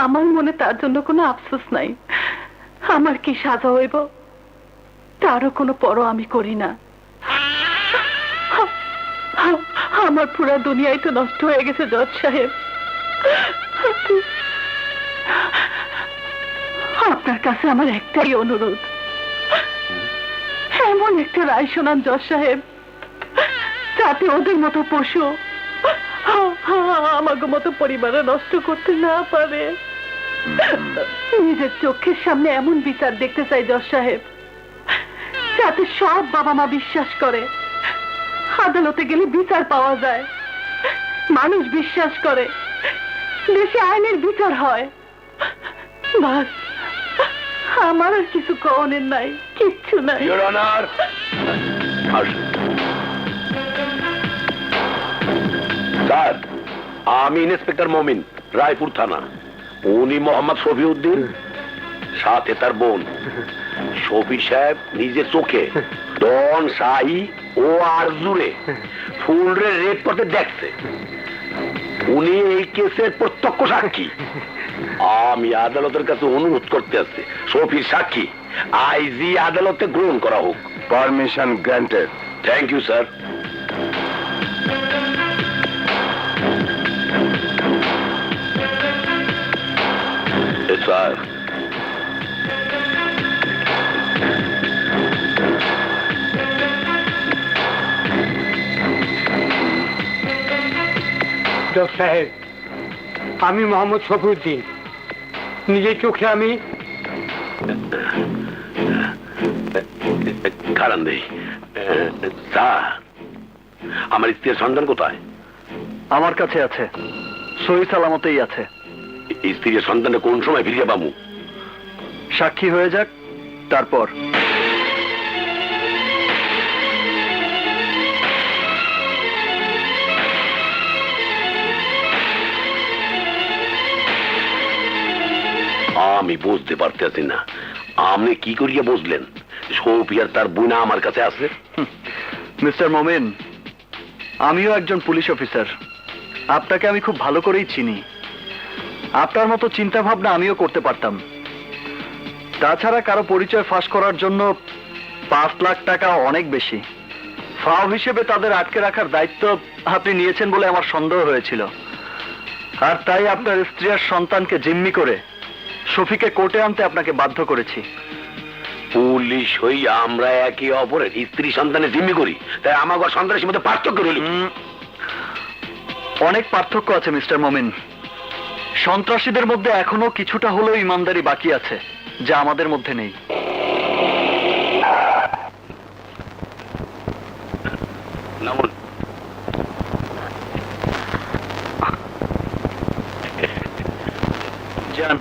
আমার মনে তার জন্য কোনো আফসোস নাই। আমার কি সাজা হইব তারও কোনো পরোয়া আমি করি না। আমার পুরা দুনিয়াই তো নষ্ট হয়ে গেছে জজ সাহেব। আপনার কাছে আমার একটাই অনুরোধ, এমন একটা রায় শোনান জজ সাহেব যাতে ওদের মতো পশু আমাকে মতো পরিবারে নষ্ট করতে না পারে। নিজের চোখের সামনে এমন বিচার দেখতে চাই জজ সাহেব যাতে সব বাবা মা বিশ্বাস করে আদালতে গেলে বিচার পাওয়া যায়, মানুষ বিশ্বাস করে দেশে আইনের বিচার হয়। বাস, আমার আর কিছু কওনের নাই, কিচ্ছু নাই। ইওর অনার, স্যার, আমি ইন্সপেক্টর মমিন, রায়পুর থানা। উনি মোহাম্মদ শফিউদ্দিন, সাথে তার বোন। শফি সাহেব নিজে চোখে ডন শাহী ও আরজুরে ফুলরে রেড করতে দেখছে। উনি এই কেসের প্রত্যক্ষ সাক্ষী। আমি আদালতের কাছে অনুরোধ করতে আসছি শফির সাক্ষী আইজি আদালতে গ্রহণ করা হোক। Permission granted. Thank you sir. Sir, জজ সাহেব, আমি মোহাম্মদ শফিউদ্দিন, নিজের চোখে আমি কারণ নেই। স্যার, আমার স্ত্রীর সন্তান কোথায়? আমার কাছে আছে, সহি সালামতেই আছে। স্ত্রীর সন্তানটা কোন সময় ফিরিয়ে পাবো? সাক্ষী হয়ে যাক তারপর। আমি বুঝতে পারতেছি না আপনি কি করিয়া বুঝলেন শফি আর তার বোনা আমার কাছে আছে? মিস্টার মোমেন, আমিও একজন পুলিশ অফিসার, আপনাকে আমি খুব ভালো করেই চিনি। আপনার মতো চিন্তা ভাবনা আমিও করতে পারতাম। তাছাড়া কারো পরিচয় ফাঁস করার জন্য 5 লাখ টাকা অনেক বেশি। ফাও হিসেবে তাদের আটকে রাখার দায়িত্ব আপনি নিয়েছেন বলে আমার সন্দেহ হয়েছিল, আর তাই আপনার স্ত্রী আর সন্তানকে জিম্মি করে শফিকে কোর্টে আনতে আপনাকে বাধ্য করেছি। পুলিশ হই আমরা একে অপরের স্ত্রী সন্তানের জিম্মি করি, তাই আমাকে সন্ত্রাসীর মধ্যে পার্থক্য রইল? অনেক পার্থক্য আছে মিস্টার মোমিন। সন্ত্রাসীদের মধ্যে এখনো কিছুটা হলেও ইমানদারি বাকি আছে, যা আমাদের মধ্যে নেই। নামুন। যান,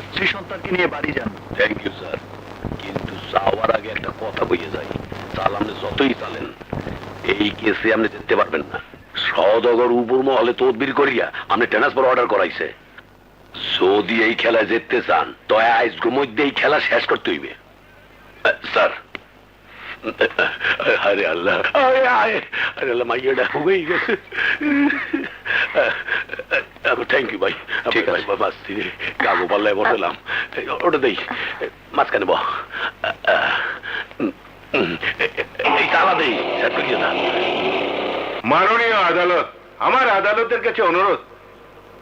স্ত্রী সন্তানকে নিয়ে বাড়ি যান। থ্যাংক ইউ স্যার, কিন্তু যাওয়ার আগে একটা কথা বলে যাই। চাল আপনি যতই চালেন এই কেসে আপনি যেতে পারবেন না। সদগর উপর মহলে তদবির করিয়া আপনি ট্রান্সফার অর্ডার করাইছে। যদি এই খেলায় জিততে চান তো আজকের মধ্যে এই খেলা শেষ করতে হইবে। স্যার, আরে আল্লাহ, আরে আল্লাহ, মাইয়াটা হয়েই গেছে। থ্যাংক ইউ ভাই। ঠিক আছে বাস, কাগো পাল্লায় বসালাম, ওটা দেই মাঝখানে বহ। এই তালা দেই, মাননীয় আদালত, আমার আদালতের কাছে অনুরোধ,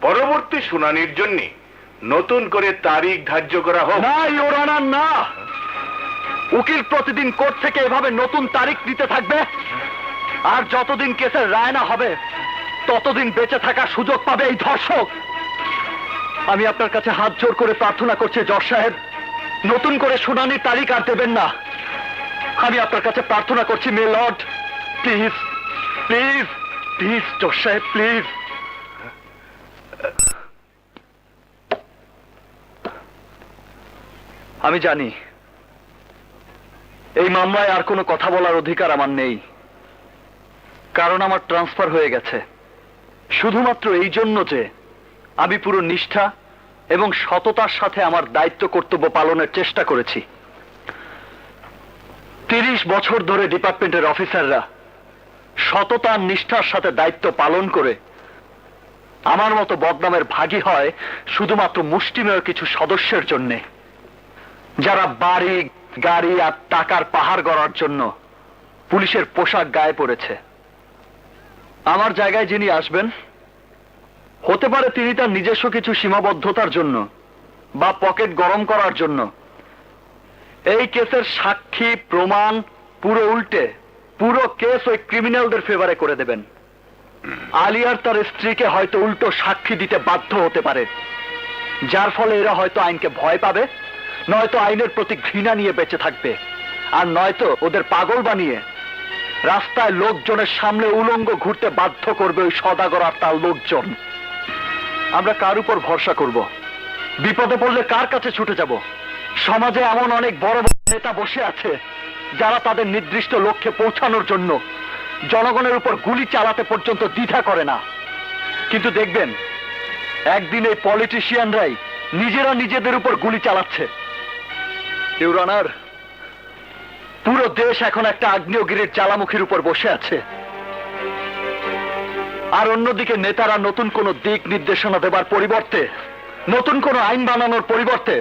পরবর্তী শুনানির জন্য নতুন করে তারিখ ধার্য করা হোক। না ইওর অনার, না। উকিল প্রতিদিন কোর্ট থেকে এভাবে নতুন তারিখ দিতে থাকবে, আর যতদিন কেসের রায় না হবে ততদিন বেঁচে থাকার সুযোগ পাবে এই ধর্ষক। আমি আপনার কাছে হাত জোর করে প্রার্থনা করছি জজ সাহেব, নতুন করে শুনানির তারিখ আর দেবেন না। আমি আপনার কাছে প্রার্থনা করছি, মে লর্ড, প্লিজ প্লিজ প্লিজ জজ সাহেব, প্লিজ। আমি জানি এই মামলায় আর কোনো কথা বলার অধিকার আমার নেই, কারণ আমার ট্রান্সফার হয়ে গেছে। শুধুমাত্র এই জন্য যে আমি পুরো নিষ্ঠা এবং সততার সাথে আমার দায়িত্ব কর্তব্য পালনের চেষ্টা করেছি। 30 বছর ধরে ডিপার্টমেন্টের অফিসাররা সততা আর নিষ্ঠার সাথে দায়িত্ব পালন করে আমার মতো বদনামের ভাগী হয় শুধুমাত্র মুষ্টিমেয় কিছু সদস্যের জন্যে, যারা বাড়ি গাড়ি আর টাকার পাহাড় গড়ার জন্য পুলিশের পোশাক গায়ে পড়েছে। আমার জায়গায় যিনি আসবেন, হতে পারে তিনি তার নিজস্ব কিছু সীমাবদ্ধতার জন্য বা পকেট গরম করার জন্য এই কেসের সাক্ষী প্রমাণ পুরো উল্টে পুরো কেস ওই ক্রিমিনালদের ফেভারে করে দেবেন। আলিয়ার তার স্ত্রীকে হয়তো উল্টো সাক্ষী দিতে বাধ্য হতে পারে, যার ফলে এরা হয়তো আইনকে ভয় পাবে, নয়তো আইনের প্রতি ঘৃণা নিয়ে বেঁচে থাকবে, আর নয়তো ওদের পাগল বানিয়ে রাস্তায় লোকজনের সামনে উলঙ্গ ঘুরতে বাধ্য করবে ওই সদাগর আর তার লোকজন। আমরা কার উপর ভরসা করব? বিপদে পড়লে কার কাছে ছুটে যাব? সমাজে এমন অনেক বড় বড় নেতা বসে আছে যারা তাদের নির্দিষ্ট লক্ষ্যে পৌঁছানোর জন্য জনগণের উপর গুলি চালাতে পর্যন্ত দ্বিধা করে না। কিন্তু দেখবেন একদিন এই পলিটিশিয়ানরাই নিজেরা নিজেদের উপর গুলি চালাচ্ছে। ইউর অনার, পুরো দেশ এখন একটা আগ্নেয়গিরির জ্বালামুখীর উপর বসে আছে, আর অন্যদিকে নেতারা নতুন কোন দিক নির্দেশনা দেবার পরিবর্তে, নতুন কোন আইন বানানোর পরিবর্তে,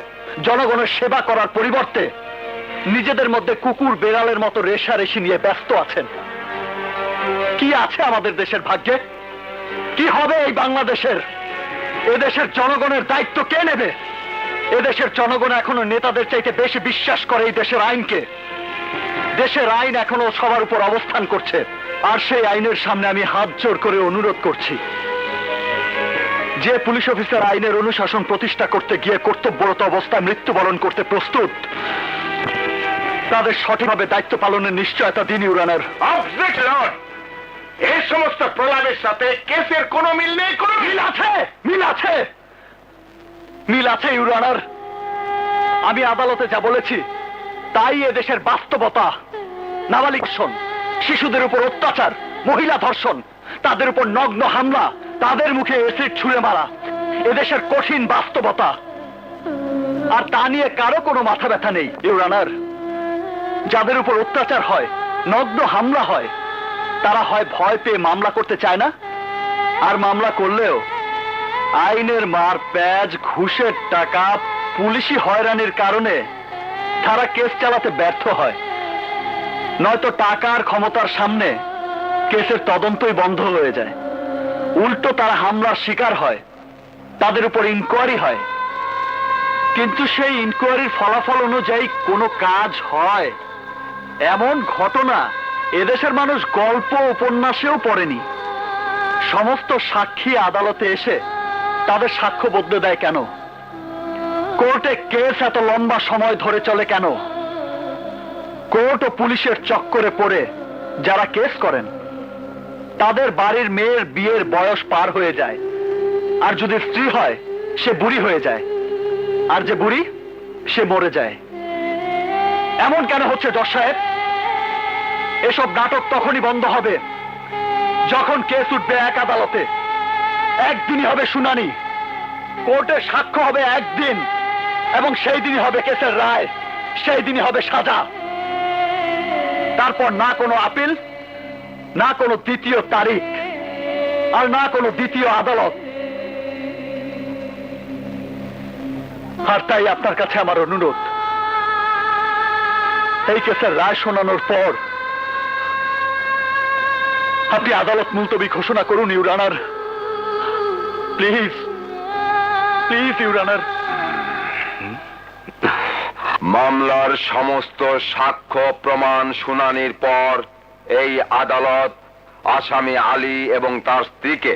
জনগণের সেবা করার পরিবর্তে নিজেদের মধ্যে কুকুর বেড়ালের মতো রেশারেশি নিয়ে ব্যস্ত আছেন। কি আছে আমাদের দেশের ভাগ্যে? কি হবে এই বাংলাদেশের? এদেশের জনগণের দায়িত্ব কে নেবে? এদেশের জনগণ এখনো নেতাদের চাইতে বেশি বিশ্বাস করে এই দেশের আইনকে। দেশের আইন এখনো সবার উপর অবস্থান করছে, আর সেই আইনের সামনে আমি হাত জোড় করে অনুরোধ করছি, যে পুলিশ অফিসার আইনের অনুশাসন প্রতিষ্ঠা করতে গিয়ে কর্তব্যরত অবস্থায় মৃত্যুবরণ করতে প্রস্তুত, তাদের সঠিকভাবে দায়িত্ব পালনের নিশ্চয়তা দিন ইউর অনার। অবজেক্ট লর্ড, এই সমস্ত প্রলাপের সাথে কেসের কোনো মিল নেই। কোনো মিল আছে, মিল আছে, মিল আছে ইউর অনার। আমি আদালতে যা বলেছি তাই এদেশের বাস্তবতা। নাবালিক ধর্ষণ, শিশুদের উপর অত্যাচার, মহিলা ধর্ষণ, তাদের উপর নগ্ন হামলা, তাদের মুখে এসিড ছুঁড়ে মারা এদেশের কঠিন বাস্তবতা, আর তা নিয়ে কারো কোনো মাথা ব্যথা নেই ইউর অনার। যাদের উপর অত্যাচার হয়, নগ্ন হামলা হয়, তারা হয় ভয় পেয়ে মামলা করতে চায় না, আর মামলা করলেও আইনের মার প্যাচ, ঘুষের টাকা, পুলিশি হয়রানির কারণে তারা কেস চালাতে ব্যর্থ হয়, নয়তো টাকার ক্ষমতার সামনে কেসের তদন্তই বন্ধ হয়ে যায়। উল্টো তারা হামলার শিকার হয়, তাদের উপর ইনকোয়ারি হয়, কিন্তু সেই ইনকোয়ারির ফলাফল অনুযায়ী কোনো কাজ হয় এমন ঘটনা এদেশের মানুষ গল্প উপন্যাসেও পড়েনি। সমস্ত সাক্ষী আদালতে এসে তাদের সাক্ষ্য বদলে দেয় কেন? কোর্টে কেস এত লম্বা সময় ধরে চলে কেন? কোর্ট ও পুলিশের চক্করে পড়ে যারা কেস করেন তাদের বাড়ির মেয়ের বিয়ের বয়স পার হয়ে যায়, আর যদি স্ত্রী হয় সে বুড়ি হয়ে যায়, আর যে বুড়ি সে মরে যায়। এমন কেন হচ্ছে জজ সাহেব? এসব নাটক তখনই বন্ধ হবে যখন কেস উঠবে এক আদালতে, একদিনই হবে শুনানি, কোর্টে সাক্ষ্য হবে একদিন, এবং সেই দিনই হবে কেসের রায়, সেই দিনই হবে সাজা। তারপর না কোনো আপিল, না কোনো দ্বিতীয় তারিখ, আর না কোনো দ্বিতীয় আদালত। আর তাই আপনার কাছে আমার অনুরোধ, এই কেসের রায় শোনানোর পর আপনি আদালত মুলতবি ঘোষণা করুন your honour. Please, please your honour. মামলার সমস্ত সাক্ষ্য প্রমাণ শুনানির পর এই আদালত আসামি আলী এবং তার স্ত্রীকে